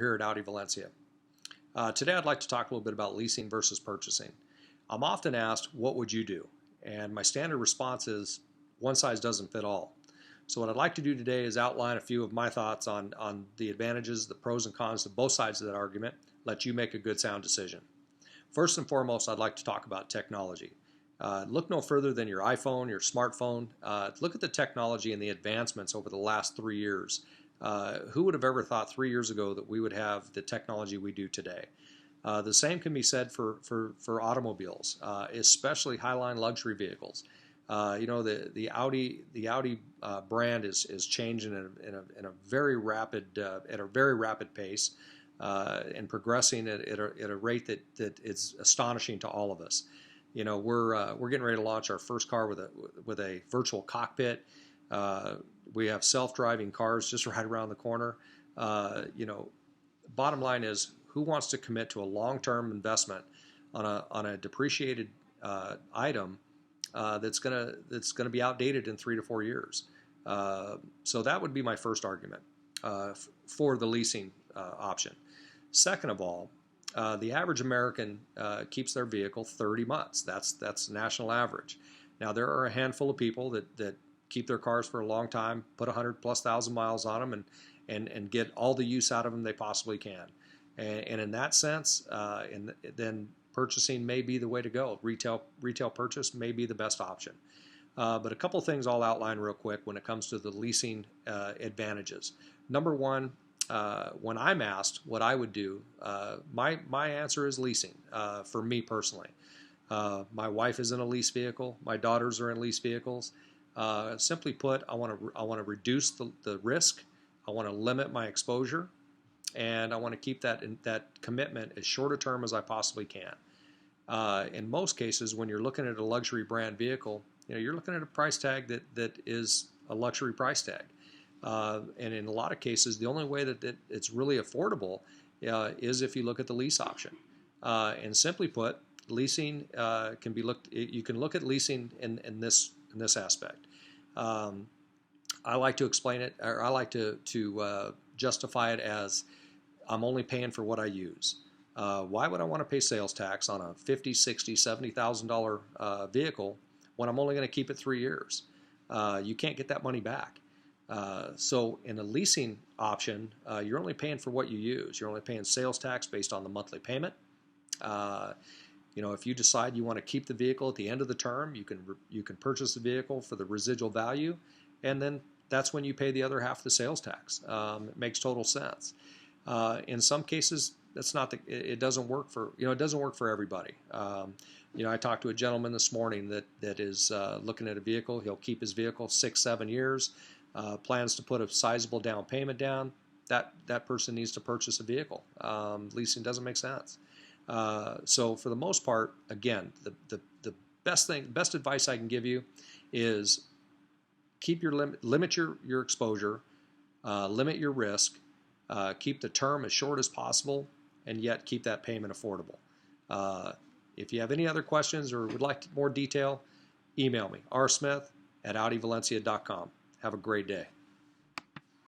here at Audi Valencia. Today I'd like to talk a little bit about leasing versus purchasing. I'm often asked, what would you do? And my standard response is, one size doesn't fit all. So what I'd like to do today is outline a few of my thoughts on the advantages, the pros and cons of both sides of that argument, let you make a good sound decision. First and foremost, I'd like to talk about technology. Look no further than your iPhone, your smartphone. Look at the technology and the advancements over the last 3 years. Who would have ever thought 3 years ago that we would have the technology we do today? The same can be said for automobiles, especially highline luxury vehicles. The Audi brand is changing in a very rapid pace and progressing at a rate that is astonishing to all of us. We're getting ready to launch our first car with a virtual cockpit. We have self-driving cars just right around the corner. Bottom line is, who wants to commit to a long-term investment on a depreciated item that's gonna be outdated in 3 to 4 years? So that would be my first argument for the leasing option. Second of all, the average American keeps their vehicle 30 months. That's national average. Now there are a handful of people that keep their cars for a long time, put 100,000+ miles on them, and get all the use out of them they possibly can. And in that sense, then purchasing may be the way to go. Retail purchase may be the best option. But a couple things I'll outline real quick when it comes to the leasing advantages. Number one, when I'm asked what I would do, my answer is leasing for me personally. My wife is in a lease vehicle. My daughters are in lease vehicles. Simply put, I want to reduce the risk. I want to limit my exposure, and I want to keep that commitment as short a term as I possibly can. In most cases, when you're looking at a luxury brand vehicle, you're looking at a price tag that is a luxury price tag. And in a lot of cases, the only way that it's really affordable is if you look at the lease option. And simply put, leasing can be looked. You can look at leasing in this aspect. I like to explain it, or I like to justify it as, I'm only paying for what I use. Why would I want to pay sales tax on a $50,000, $60,000, $70,000 vehicle when I'm only going to keep it 3 years? You can't get that money back. So in a leasing option, you're only paying for what you use. You're only paying sales tax based on the monthly payment. If you decide you want to keep the vehicle at the end of the term, you can purchase the vehicle for the residual value, and then that's when you pay the other half of the sales tax. It makes total sense. In some cases, it doesn't work for everybody. I talked to a gentleman this morning that is looking at a vehicle. He'll keep his vehicle 6-7 years. Plans to put a sizable down payment down. That person needs to purchase a vehicle. Leasing doesn't make sense. So for the most part, again, the best advice I can give you is limit your exposure, limit your risk, keep the term as short as possible, and yet keep that payment affordable. If you have any other questions or would like more detail, email me, rsmith@audivalencia.com. Have a great day.